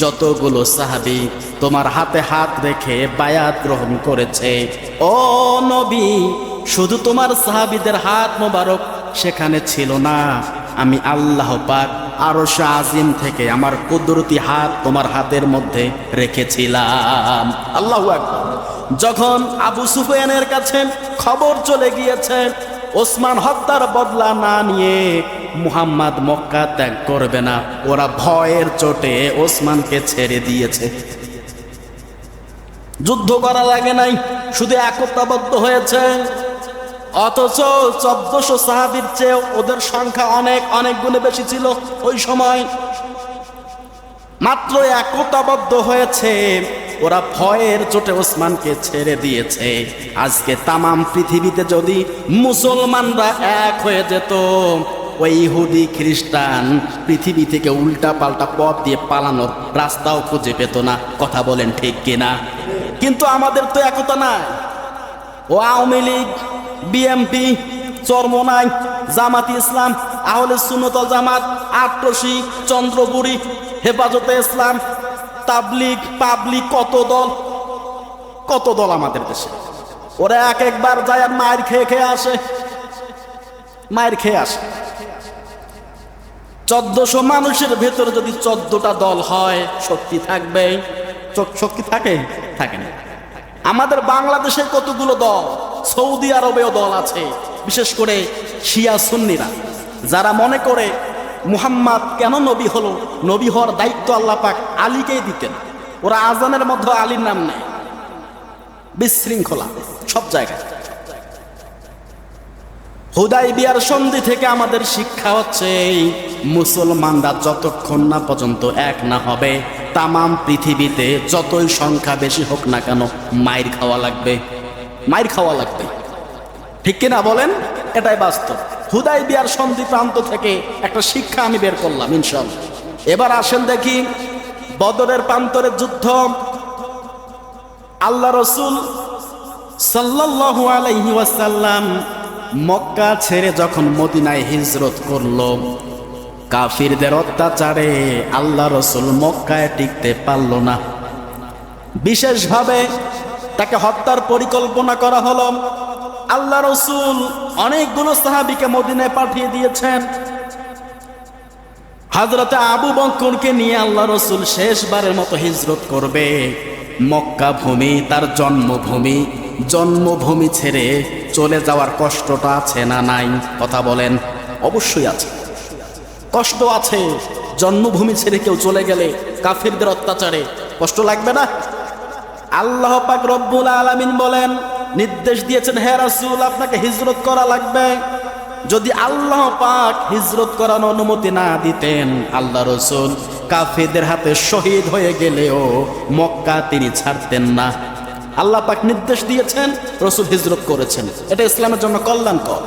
যতগুলো সাহাবী তোমার হাতে হাত রেখে বায়াত গ্রহণ করেছে, ও নবী, শুধু তোমার সাহাবীদের হাত মোবারক সেখানে ছিল না, আমি আল্লাহ পাক আরশ আজিম থেকে আমার কুদরতি হাত তোমার হাতের মধ্যে রেখেছিলাম। আল্লাহু আকবার। যখন আবু সুফিয়ানের কাছে খবর চলে গিয়েছে ওসমান হত্যার বদলা না নিয়ে মুহাম্মদ মক্কা ত্যাগ করবে না, ওরা ভয়ের চোটে ওসমানকে ছেড়ে দিয়েছে। যুদ্ধ করা লাগে নাই, শুধু একতাবদ্ধ হয়েছে। অথচ 1400 সাহাবীর চেয়ে ওদের সংখ্যা অনেক অনেক গুণে বেশি ছিল ওই সময়। মাত্র একতাবদ্ধ হয়েছে, ওরা ভয়ের চোটে ওসমানকে ছেড়ে দিয়েছে। আজকে তামাম পৃথিবীতে যদি মুসলমানরা এক হয়ে যেত, ওই ইহুদি খ্রিস্টান পৃথিবী থেকে উল্টা পাল্টা পথ দিয়ে পালানোর রাস্তাও খুঁজে পেত না। কথা বলেন ঠিক কিনা? কিন্তু আমাদের তো একতা নাই। ও আওয়ামী লীগ, বিএমপি, চরমোনাই, জামাতি ইসলাম, আহলে সুন্নাত ওয়াল জামাত, আটরশি, চন্দ্রপুরী, হেফাজতে ইসলাম, তাবলিগ, পাবলিক, কত দল আমাদের দেশে। ওরা এক একবার যায় আর মায়ের খেয়ে আসে। 1400 মানুষের ভেতরে যদি 14টা দল হয়, শক্তি থাকবে? শক্তি থাকে না। আমাদের বাংলাদেশে কতগুলো দল, সৌদি আরবেও দল আছে, বিশেষ করে শিয়া সুন্নিরা, যারা মনে করে মুহাম্মদ কেন নবী হলো, নবী হওয়ার দায়িত্ব আল্লাহ পাক আলীকেই দিতেন। ওরা আজানের মধ্যে আলীর নাম নেয়। বিশৃঙ্খলা সব জায়গায়। হুদাইবিয়ার সন্ধি থেকে আমাদের শিক্ষা হচ্ছে, মুসলমানরা যতক্ষণ না পর্যন্ত এক না হবে, তামাম পৃথিবীতে যতই সংখ্যা বেশি হোক না কেন, মাইর খাওয়া লাগবে। ঠিক কিনা বলেন? এটাই বাস্তব। হুদাইবিয়ার সন্ধি প্রান্ত থেকে একটা শিক্ষা আমি বের করলাম ইনশাআল্লাহ। এবার আসেন দেখি বদরের প্রান্তরের যুদ্ধ। আল্লাহ রাসূল সাল্লাল্লাহু আলাইহি ওয়াসাল্লাম মক্কা ছেড়ে যখন মদিনায় হিজরত করলো, কাফিরদের অত্যাচারে আল্লাহ রাসূল মক্কায় টিকতে পারল না। বিশেষভাবে তাকে হত্যার পরিকল্পনা করা হলো। আল্লাহ রাসূল অনেকগুলো সাহাবীকে মদিনায় পাঠিয়ে দিয়েছেন। হযরতে আবু বকরকে নিয়ে আল্লাহ রাসূল শেষবারের মতো হিজরত করবে। মক্কা ভূমি তার জন্মভূমি ছেড়ে চলে যাওয়ার কষ্টটা আছে না নাই? কথা বলেন। অবশ্যই আছে, কষ্ট আছে। জন্মভূমি ছেড়ে কেউ চলে গেলে কাফিরদের অত্যাচারে কষ্ট লাগবে না? আল্লাহ পাক রব্বুল আলামিন বলেন, নির্দেশ দিয়েছেন, হে রাসূল, আপনাকে হিজরত করা লাগবে। যদি আল্লাহ পাক হিজরত করার অনুমতি না দিতেন, আল্লাহ রাসূল কাফিরদের হাতে শহীদ হয়ে গেলেও মক্কা তিনি ছাড়তেন না। আল্লাহ পাক নির্দেশ দিয়েছেন, রাসূল হিজরত করেছেন। এটা ইসলামের জন্য কল্যাণকর।